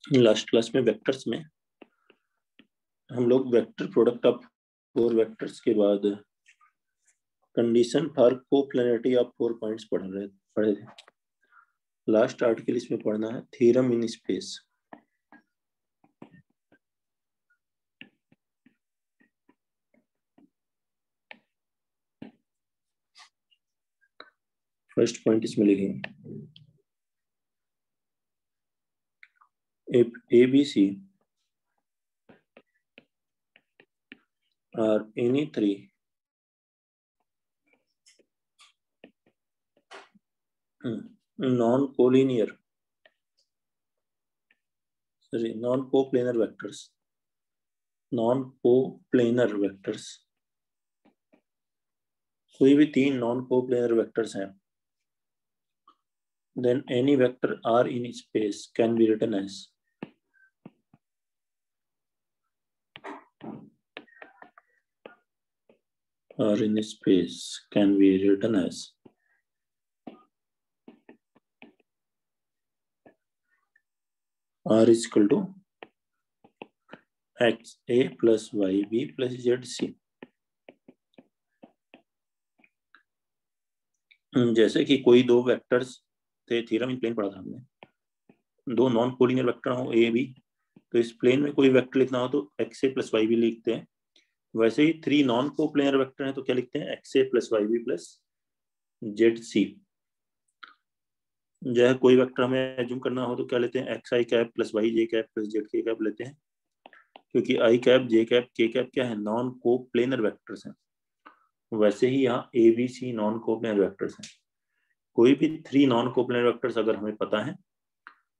Last class में vectors में हम लोग वेक्टर प्रोडक्ट ऑफ 4 वेक्टर्स के बाद condition for coplanarity of 4 points पढ़े थे। लास्ट आर्टिकल इसमें पढ़ना है theorem in space. First point इसमें लिखेंगे if ABC are any three non-coplanar vectors, कोई भी 3 non-coplanar vectors हैं, then any vector R in space can be written as R in space can be written as R is equal to XA plus YB plus ZC। जैसे कि कोई दो vectors थे, theorem in plane पढ़ा था हमने, दो नॉन कोलिनियर वेक्टर हो ए बी, तो इस प्लेन में कोई वेक्टर लिखना हो तो XA प्लस YB लिखते हैं। वैसे ही 3 नॉन कोप्लेनर वेक्टर हैं तो क्या लिखते हैं XA plus YB plus ZC। जो है कोई वेक्टर हमें एज्यूम करना हो तो क्या लेते हैं XI cap plus YJ cap plus ZK cap लेते हैं, क्योंकि I cap J cap K cap क्या है नॉन कोप्लेनर वेक्टर्स हैं। वैसे ही यहाँ ABC नॉन कोप्लेनर वेक्टर्स हैं। कोई भी 3 नॉन कोप्लेनर वेक्टर्स अगर हमें पता है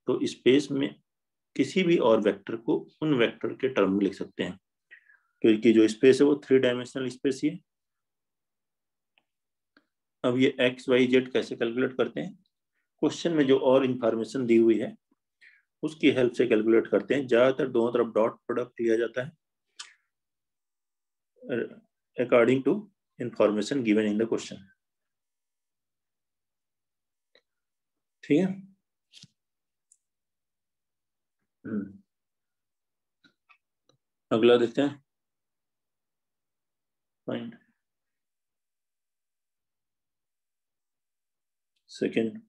तो स्पेस में किसी भी और वेक्टर को उन वेक्टर के टर्म में लिख सकते हैं, क्योंकि जो स्पेस है वो 3 डायमेंशनल स्पेस ही है। अब ये एक्स वाई जेड कैसे कैलकुलेट करते हैं, क्वेश्चन में जो और इंफॉर्मेशन दी हुई है उसकी हेल्प से कैलकुलेट करते हैं। ज्यादातर दोनों तरफ डॉट प्रोडक्ट लिया जाता है according to information given in the question. ठीक है, अगला देखते हैं point second.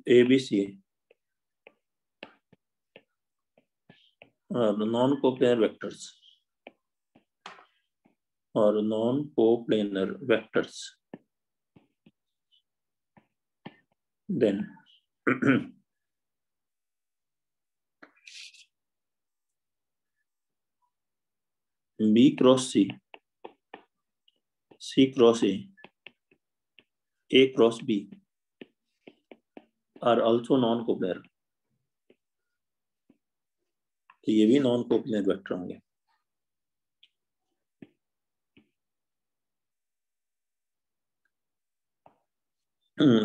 ABC non coplanar vectors और non coplanar vectors, then B cross C, C cross A cross B are also non coplanar। तो ये भी नॉन कोप्लेनर वेक्टर होंगे।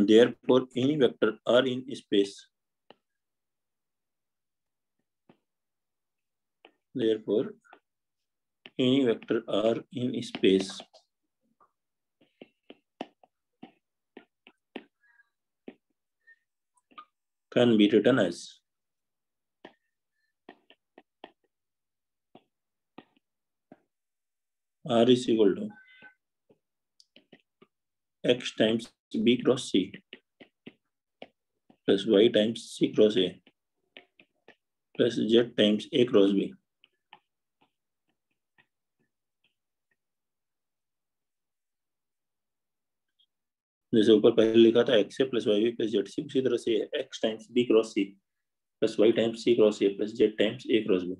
Therefore any vector R in space, therefore any vector R in space can be written as R is equal to X times B cross C plus Y times C cross A plus Z times A cross B। जैसे ऊपर पहले लिखा था XA plus YB plus ZC, उसी तरह से X times B cross C plus Y times C cross A plus Z times A cross B।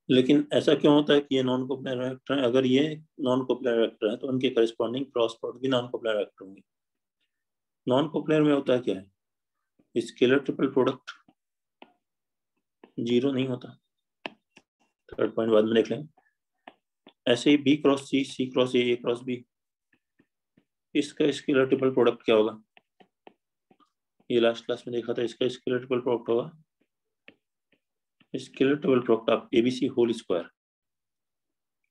लेकिन ऐसा क्यों होता है कि ये नॉन कोप्लेनर वेक्टर है? अगर ये नॉन कोप्लेनर वेक्टर है तो उनके करेस्पॉन्डिंग क्रॉस प्रोडक्ट भी नॉन कोप्लेनर वेक्टर होंगे। नॉन कोप्लेनर में होता है क्या है, स्केलर ट्रिपल प्रोडक्ट 0 नहीं होता। थर्ड पॉइंट बाद में देख लेंगे। ऐसे ही B cross C, C cross A cross B, इसका स्केलर ट्रिपल प्रोडक्ट क्या होगा, ये लास्ट क्लास में देखा था। इसका स्केलर ट्रिपल प्रोडक्ट होगा scalar triple product of ABC whole square,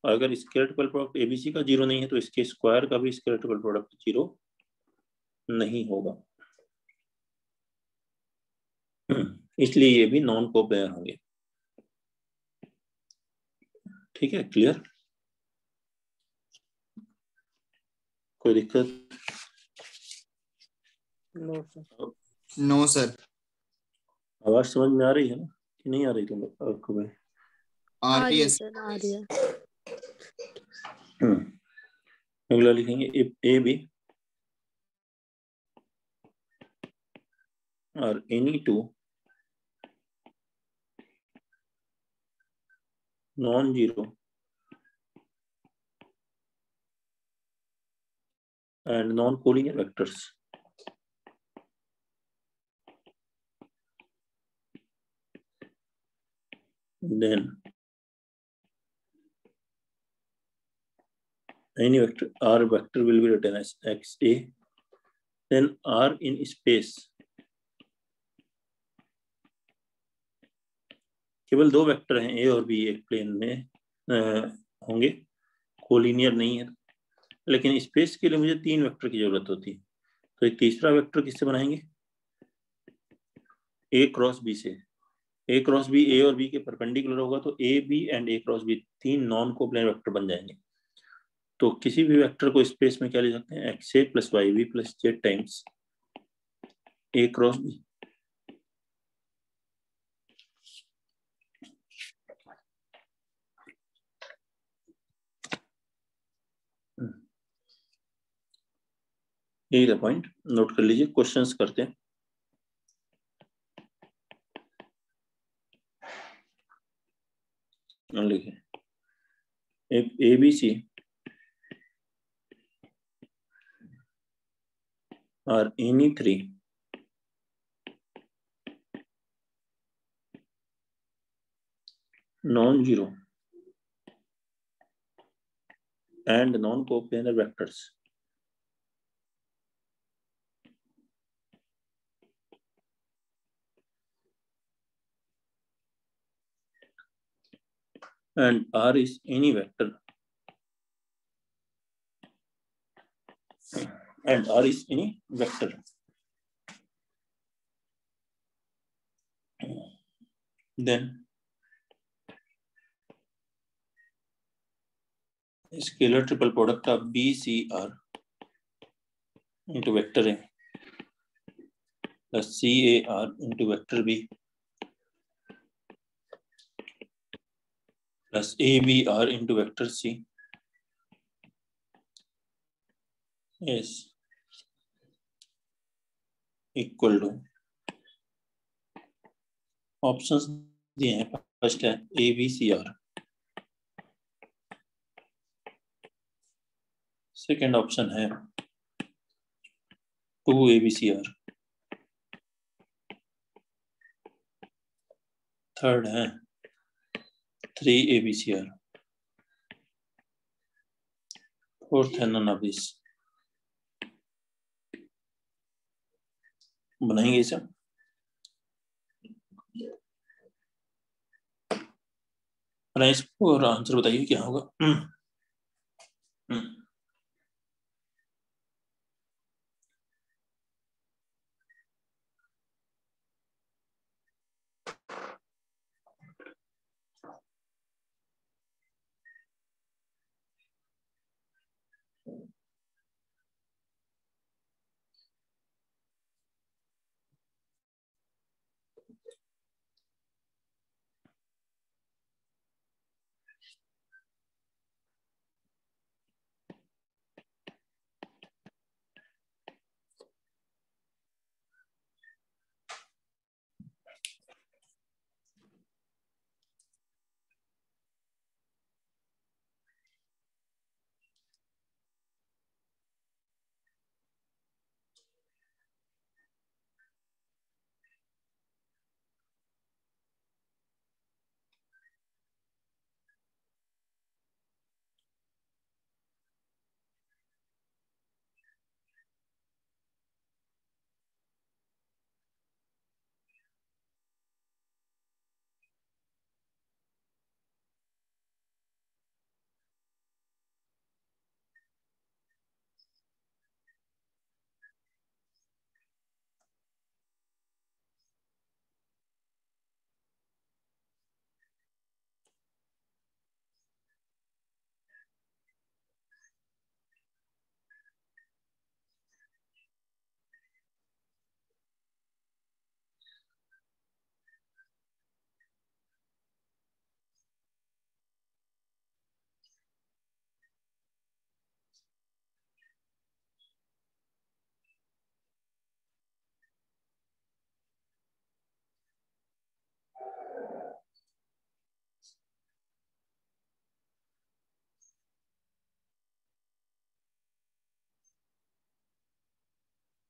और अगर स्केलर ट्रिपल प्रोडक्ट एबीसी का जीरो नहीं है तो इसके स्क्वायर का भी स्केलर ट्रिपल प्रोडक्ट जीरो नहीं होगा, इसलिए ये भी नॉन कोप्लेनर होंगे। ठीक है, क्लियर? कोई दिक्कत? No sir. आवाज समझ में आ रही है ना कि नहीं आ रही तुम आपको भाई? आ रही है सर, आ रही है। अगला लिखेंगे ए बी और any two non zero and non-collinear vectors. Then any vector R vector will be written as XA. Then R in space. केवल दो वेक्टर हैं ए और बी एक प्लेन में होंगे, कोलिनियर नहीं है, लेकिन स्पेस के लिए मुझे तीन वेक्टर की जरूरत होती है। तो एक तीसरा वेक्टर किससे बनाएंगे? ए क्रॉस बी से। ए क्रॉस बी ए और बी के परपेंडिकुलर होगा तो ए B and A cross B तीन नॉन कोप्लेनर वेक्टर बन जाएंगे। तो किसी भी वेक्टर को स्पेस में क्या लिख सकते हैं? X a plus y b plus z times a cross B. यही था पॉइंट, नोट कर लीजिए, क्वेश्चंस करते हैं। लिखिए A B C are any three non-zero and non-coplanar vectors and R is any vector and R is any vector. Then scalar triple product of BCR into vector A plus CAR into vector B plus ABR into vector C is equal to, options दिए हैं, first है ABCR, second option है 2ABCR, third है 3ABCR, fourth है none of this. बनाएंगे इसे, बनाइए इसको और आंसर बताइए क्या होगा।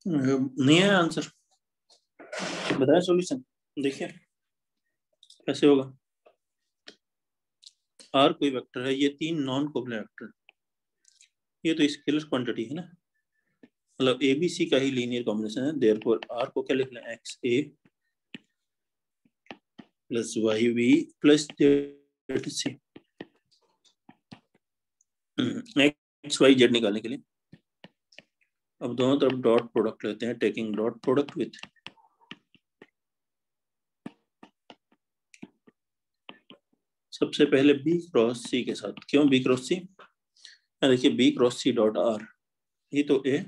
नहीं है आंसर, बताया सॉल्यूशन, देखिए कैसे होगा। आर कोई वेक्टर है, ये 3 नॉन कोवलेंट वेक्टर, ये तो स्केलर क्वांटिटी है ना, मतलब एबीसी का ही लीनियर कॉम्बिनेशन है। देयरफॉर आर को क्या लिखना है, x a plus y b plus z c. X Y z निकालने के लिए अब दोनों तरफ डॉट प्रोडक्ट लेते हैं, टेकिंग डॉट प्रोडक्ट विथ सबसे पहले बी क्रॉस सी के साथ। क्यों बी क्रॉस सी, देखिए b cross c dot r, ये तो ए,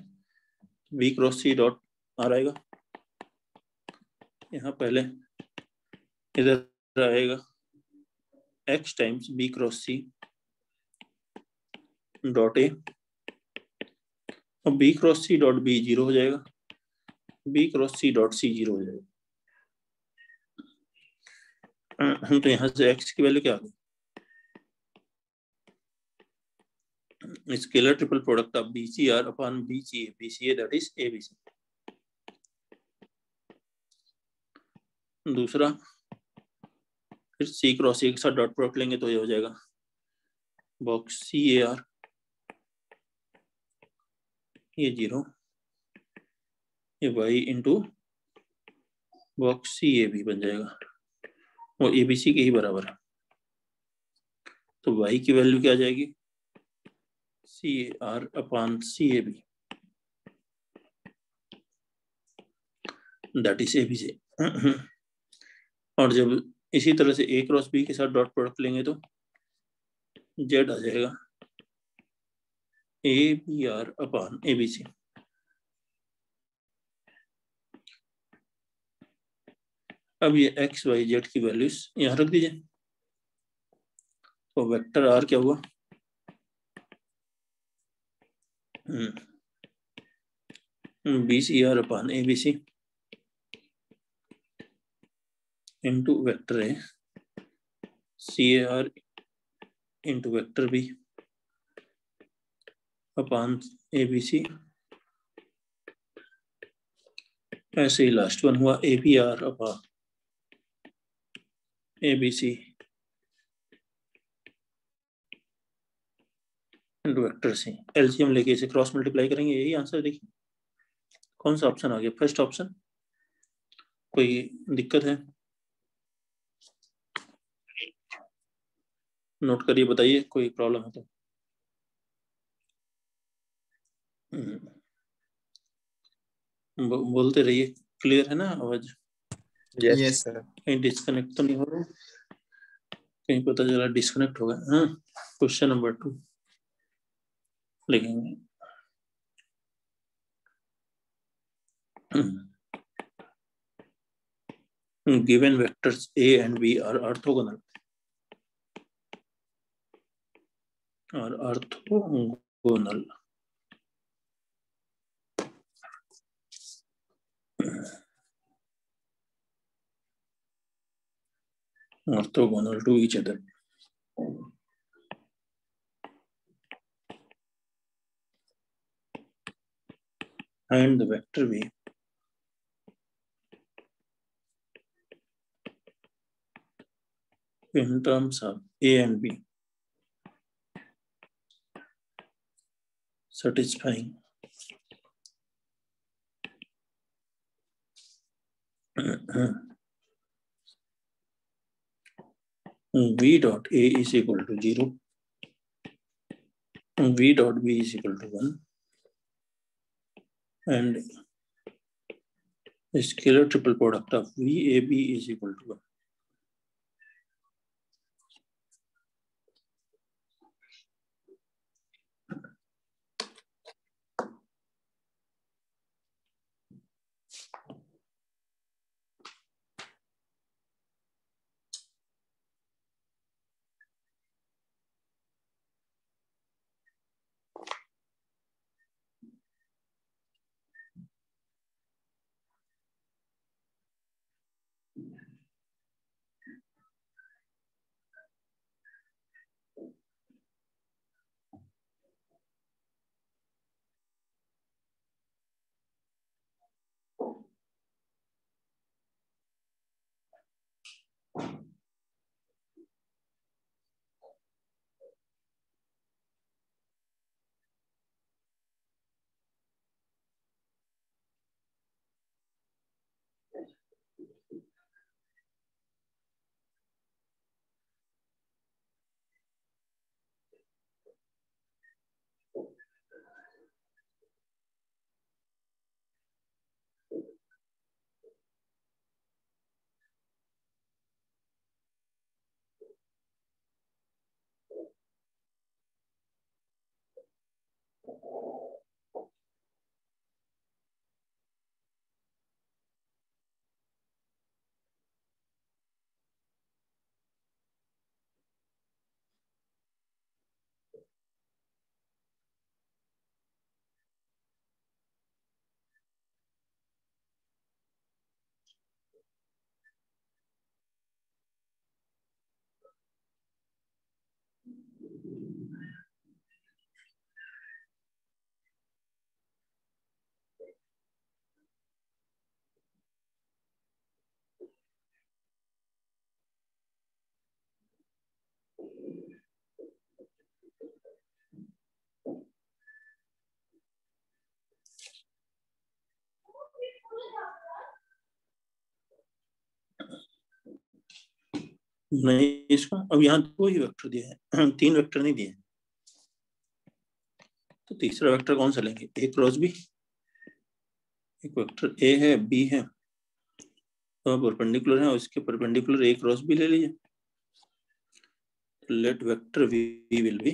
b cross c dot r आएगा, यहाँ पहले इधर आएगा x times b cross c dot a, और b cross c dot B 0 हो जाएगा, b cross c dot c 0 हो जाएगा। हम तो यहाँ से एक्स की वैल्यू क्या आ गई, scalar triple product of BCR upon BCA, BCA that is ABC। दूसरा फिर C क्रॉस C के साथ डॉट प्रोडक्ट लेंगे तो ये हो जाएगा बॉक्स CAR, ये 0, ये Y इंटू बॉक्स CAB बन जाएगा, वो ABC के ही बराबर है। तो Y की वैल्यू क्या आ जाएगी, CAR upon CAB that is ABC। और जब इसी तरह से A क्रॉस B के साथ डॉट प्रोडक्ट लेंगे तो Z आ जाएगा ABR अपॉन ABC। अब ये एक्स वाई जेड की वैल्यूज यहाँ रख दीजिए, तो वेक्टर आर क्या हुआ, BCR upon ABC into vector A CAR into vector B upon ABC। ऐसे ही लास्ट वन हुआ ABR upon ABC into vector C. LCM लेके इसे क्रॉस मल्टीप्लाई करेंगे, यही आंसर। देखिए कौन सा ऑप्शन आ गया, फर्स्ट ऑप्शन। कोई दिक्कत है, नोट करिए, बताइए कोई प्रॉब्लम है तो। बोलते रहिए, क्लियर है ना आवाज, यस सर। कहीं डिस्कनेक्ट तो नहीं हो रहा, कहीं पता चला डिस्कनेक्ट हो गया। हाँ, क्वेश्चन नंबर 2 लिखेंगे। Given vectors A and B are orthogonal orthogonal to each other, and the vector B in terms of A and B satisfying V dot A is equal to 0, V dot B is equal to 1, and the scalar triple product of VAB is equal to 1. नहीं, इसको अब यहाँ दो ही vector दिए हैं, तीन vector नहीं दिए, तो तीसरा वेक्टर कौन सा लेंगे? ए क्रॉस बी। एक वेक्टर ए है, बी है, तो परपेंडिकुलर है, उसके परपेंडिकुलर ए क्रॉस बी ले लीजिए। Let vector v will be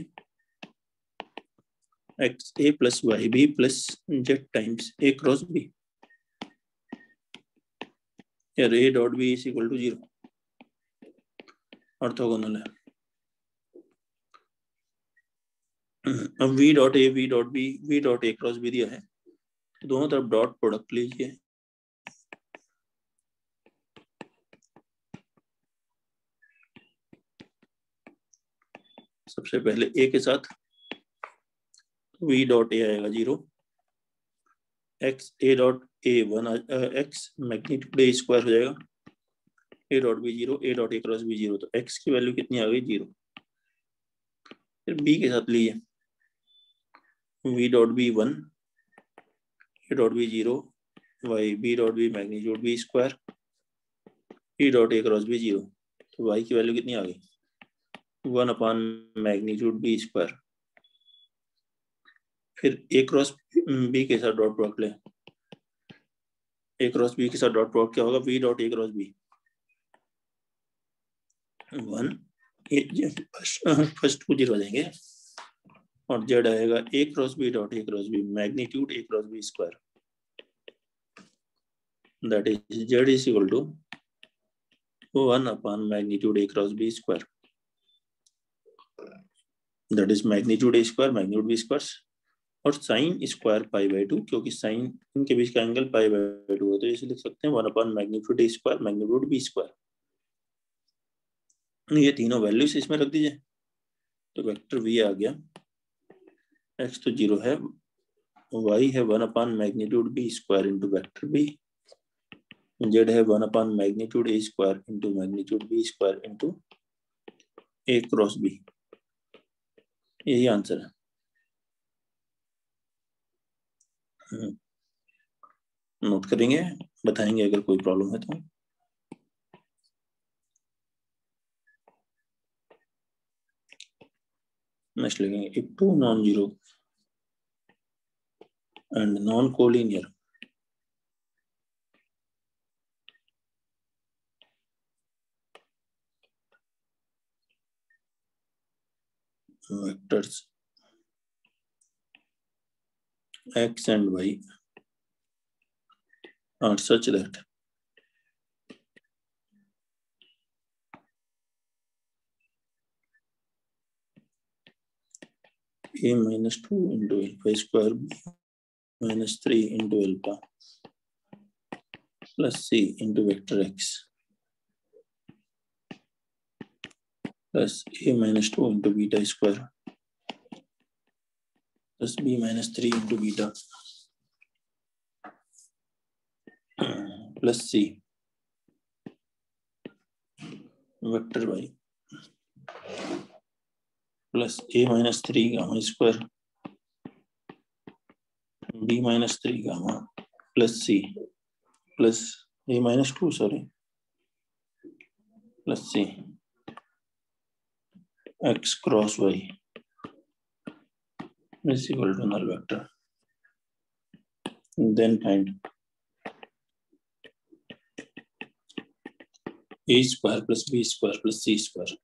x a plus y b plus z times a cross b, यार a dot b is equal to 0, orthogonal है। अब v dot a, v dot b, v dot A cross b दिया है, दोनों तरफ dot product लीजिए। सबसे पहले ए के साथ वी डॉट ए आएगा 0, X A dot A 1, X magnitude A square हो जाएगा, A dot B 0, A dot A cross B 0, तो एक्स की वैल्यू कितनी आ गई? 0। फिर बी के साथ लीजिए, V dot B 1, A dot B 0, Y B dot B magnitude B square, E dot A cross B 0, तो वाई की वैल्यू कितनी आ गई? 1 अपॉन मैग्नीट्यूड बी स्क्वायर। फिर ए क्रॉस बी के साथ डॉट प्रोडक्ट ले, ए क्रॉस बी के साथ डॉट प्रोडक्ट क्या होगा? वी डॉट ए क्रॉस बी 1, फर्स्ट को 0 आ जाएंगे, और जेड आएगा a cross b dot A cross b magnitude a cross b square, that is z is equal to 1 upon magnitude a cross b square, that is magnitude A square magnitude B square, और sine square pi by 2, क्योंकि sign इनके बीच का angle pi by 2 है, तो इसे लिख सकते हैं 1 अपॉन मैग्नीट्यूड ए स्क्वायर मैग्नीट्यूड बी स्क्वायर। ये तीनों वैल्यूज इसमें रख दीजिए, तो वेक्टर वी आ गया, एक्स तो 0 है, वाई है 1 upon magnitude B square into vector B, Z है 1 upon magnitude A square into magnitude B square into A cross B. यही आंसर है। नोट करेंगे, बताएंगे अगर कोई प्रॉब्लम है तो। नेक्स्ट लिखेंगे, if two non zero and non collinear vectors x and y are such that a minus 2 into alpha square minus 3 into alpha plus c into vector x plus a minus 2 into beta square plus b minus 3 into beta plus c vector y plus a minus 3 gamma square b minus 3 gamma plus c plus a minus 2 sorry plus c x cross y is equal to null vector. Then find a square plus b square plus c square.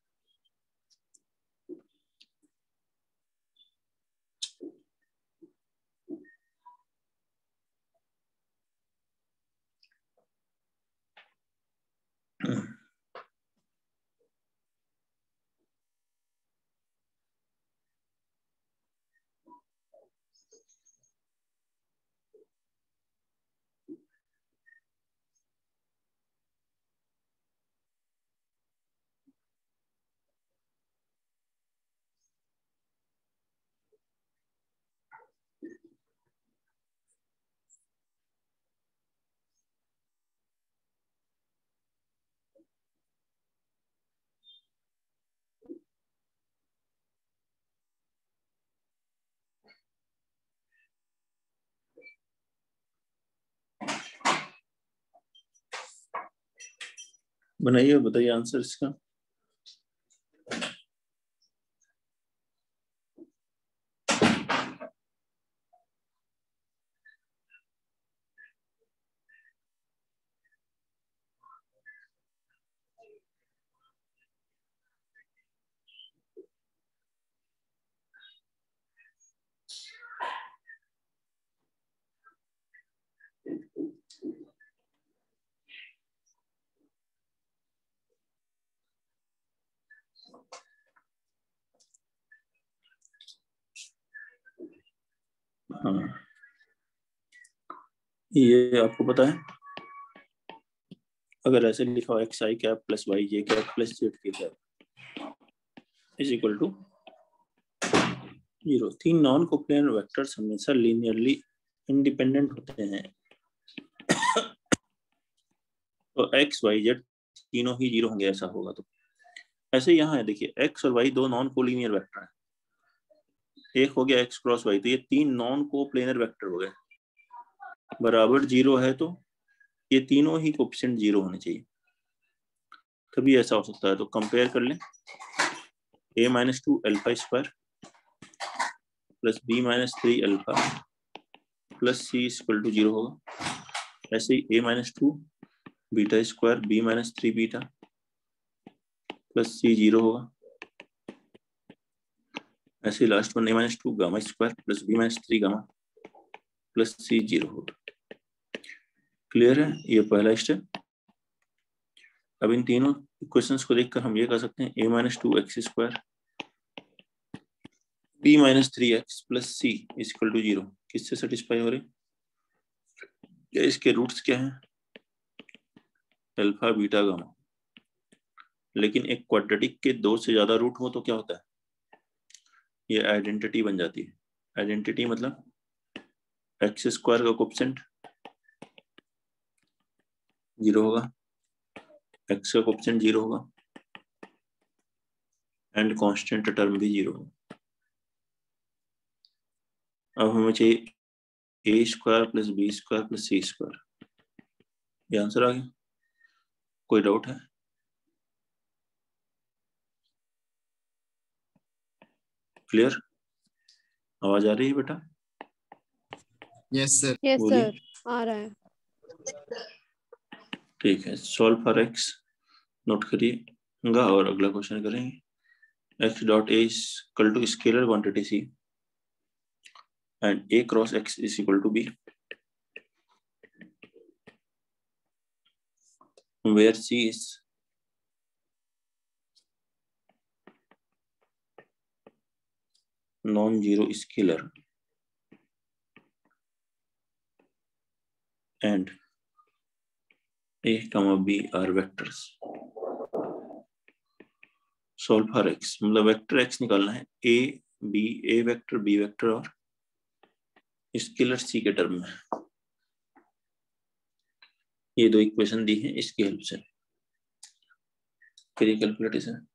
बनाइए, बताइए answer इसका। हाँ, ये आपको पता है, अगर ऐसे लिखा हो X I cap plus Y J cap plus Z K cap is equal to 0, 3 non coplanar vectors हमेशा लीनियरली इंडिपेंडेंट होते हैं, तो एक्स वाई जेड तीनों ही 0 होंगे, ऐसा होगा। तो ऐसे यहाँ है, देखिए एक्स और वाई दो नॉन कोलिनियर वेक्टर हैं, एक हो गया एक्स क्रॉस वाई, तो ये 3 नॉन कोप्लेनर वेक्टर हो गए, बराबर 0 है, तो ये तीनों ही कोएफिशिएंट 0 होने चाहिए, तभी ऐसा हो सकता है। तो कंपेयर कर लें, a minus 2 alpha square plus b minus 3 alpha plus c equal to 0 होगा। ऐसे ही a minus 2 beta square b minus 3 beta plus c 0 होगा। ऐसे ही last one a minus 2 gamma square plus b minus 3 gamma plus c 0 होगा। Clear है, ये पहला स्टेप। अब इन तीनों इक्वेशंस को देखकर हम ये कह सकते हैं a minus 2 X square b minus 3 X plus c equal to 0 किससे सेटिस्फाई हो रही है? इसके रूट्स क्या हैं? Alpha beta gamma. लेकिन एक क्वाड्रेटिक के 2 से ज्यादा रूट हो तो क्या होता है? ये आइडेंटिटी बन जाती है। आइडेंटिटी मतलब एक्स स्क्वायर का कोएफिशिएंट 0 होगा, एक्स का कोएफिशिएंट 0 होगा एंड कांस्टेंट टर्म भी 0 होगा। अब हमें चाहिए a square plus b square plus c square. ये आंसर आ गया, कोई डाउट है? क्लियर, आवाज आ रही है बेटा? Yes sir. यस बोलिए। सर, आ रहा है। ठीक है, सॉल्व फॉर एक्स नोट करिएगा और अगला क्वेश्चन करेंगे। X dot A equal to scalar quantity C and A cross X is equal to B, where C is non-zero scalar and A comma B are vectors. Solve for x, मतलब vector x निकालना है, A vector B vector और scalar C के term में। ये दो equation दी हैं, इसकी हेल्प से करिए कैलकुलेशन।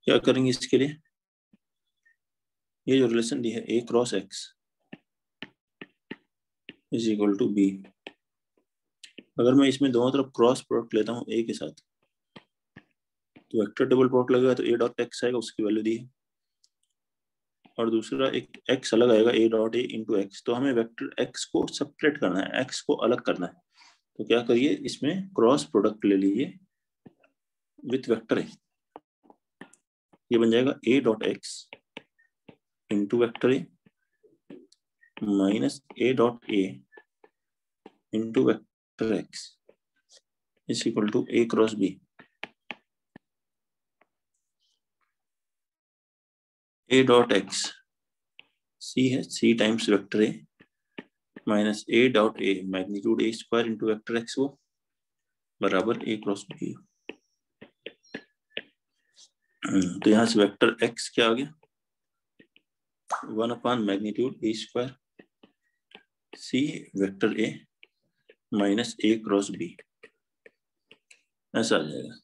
क्या करेंगे इसके लिए? ये जो रिलेशन दी है A cross X is equal to B, अगर मैं इसमें दोनों तरफ क्रॉस प्रोडक्ट लेता हूँ A के साथ तो वेक्टर डबल प्रोडक्ट लगेगा, तो A डॉट एक्स आएगा, उसकी वैल्यू दी है, और दूसरा एक x अलग आएगा A dot a into x. तो हमें वेक्टर x को सेपरेट करना है, x को अलग करना है, तो क्या करिए, इसमें क्रॉस प्रोडक्ट ले लीजिए विथ वेक्टर ए। ये बन जाएगा A dot x into vector A minus A dot a into vector x is equal to A cross b. A dot x c है, c times vector A minus a dot a magnitude A square into vector x वो बराबर a cross B. तो यहाँ से vector x क्या आ गया, 1 magnitude A square C vector A minus A cross B, ऐसा आ जाएगा।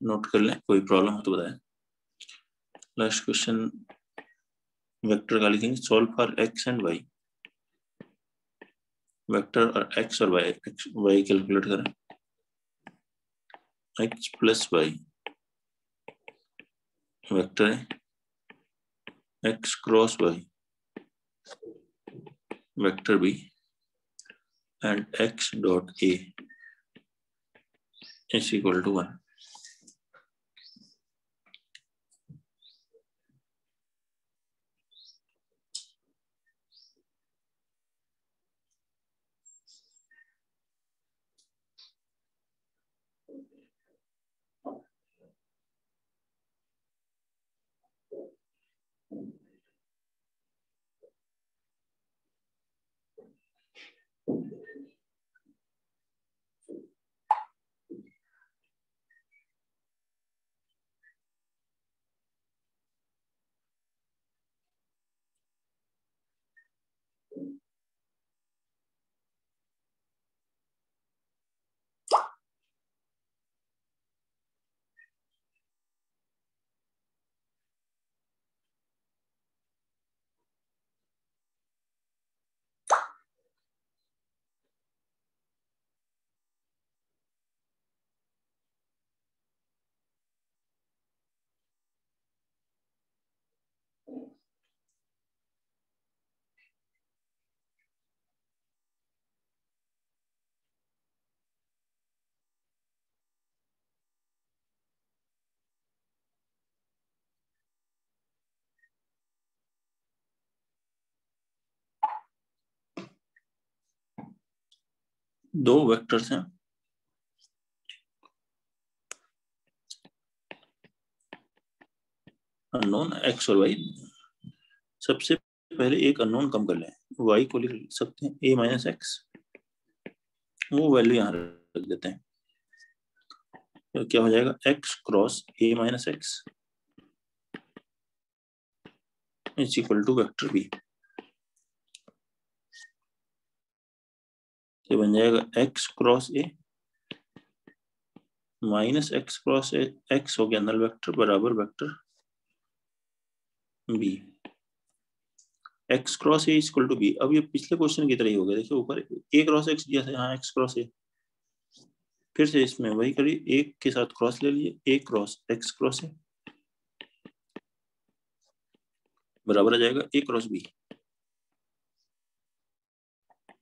नोट कर लें, कोई प्रॉब्लम हो तो बताएं। लास्ट क्वेश्चन वेक्टर का लिखेंगे, solve for X and Y. Vector और एक्स और वाई, वाई कैलकुलेट करें। एक्स प्लस वाई वेक्टर है, X cross Y vector B and X dot A is equal to 1। दो वेक्टर्स हैं, अननोन एक्स और Y. सबसे पहले एक अननोन कम कर लें, वाई को लिख सकते हैं ए माइनस एक्स, वो वैल्यू यहाँ रख देते हैं। तो क्या हो जाएगा, X cross A minus X is equal to vector B. ये बन जाएगा X cross A minus X cross A, X हो गया नल वेक्टर बराबर vector B. X cross A equal to B. अब ये पिछले क्वेश्चन की तरह ही हो गया, देखिए ऊपर ए क्रॉस एक्स दिया था, यहाँ एक्स क्रॉस ए। फिर से इसमें वही करिए, एक के साथ क्रॉस ले लिए, a cross x cross a बराबर आ जाएगा a cross b.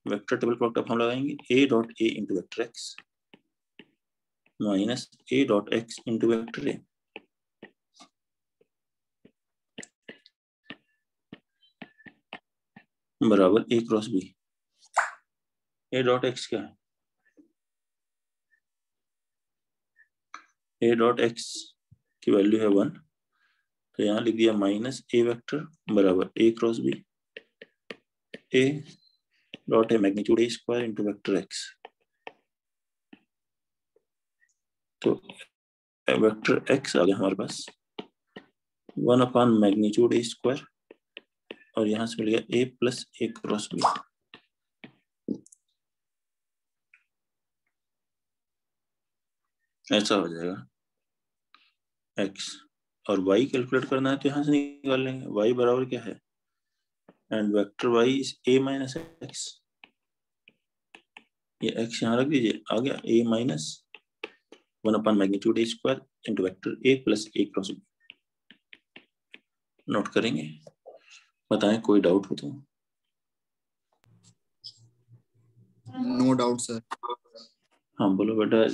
Vector table product अब हम लगाएंगे, a dot a into vector x minus a dot x into vector a बराबर a cross b. A dot x क्या है, ए डॉट एक्स की वैल्यू है 1, तो यहाँ लिख दिया माइनस ए वेक्टर बराबर a cross b. A dot a magnitude A square into vector x, तो वेक्टर एक्स आ गया हमारे पास 1 मैग्नीट्यूड ए स्क्वायर, और यहाँ से मिल गया ए प्लस ए क्रॉस बी। ऐसा हो जाएगा एक्स, और वाई कैलकुलेट करना है तो यहाँ से निकाल लेंगे। वाई बराबर क्या है, and vector y is a minus x, ये एक्स यहाँ रख दीजिए, आ गया a minus 1 magnitude A square into vector a plus a cross b. Note करेंगे, बताएं कोई डाउट हो तो। No doubt sir. हाँ बोलो बेटा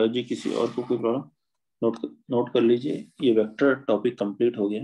जी, किसी और को कोई प्रॉब्लम? नोट कर लीजिए, ये वेक्टर टॉपिक कंप्लीट हो गया।